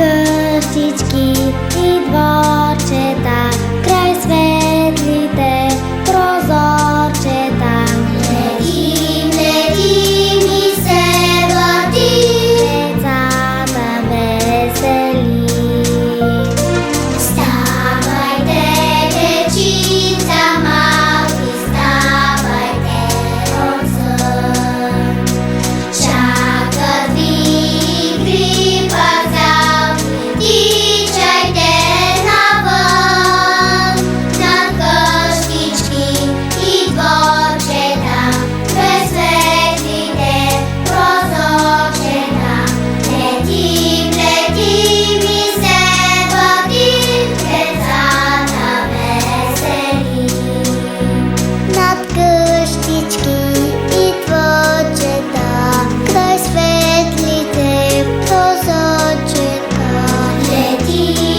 къщички и дворчета, край светлите прозорчета. Летим, летим и се въртим, децата весели. Ставайте, дечица малки, ставайте от сън. Чакат ви игри, пазалки, тичайте навън. Над къщички и дворчета, през светлите прозорчета. Летим, летим и се въртим, децата весели. Над къщички и дворчета, край светлите прозорчета. Летим,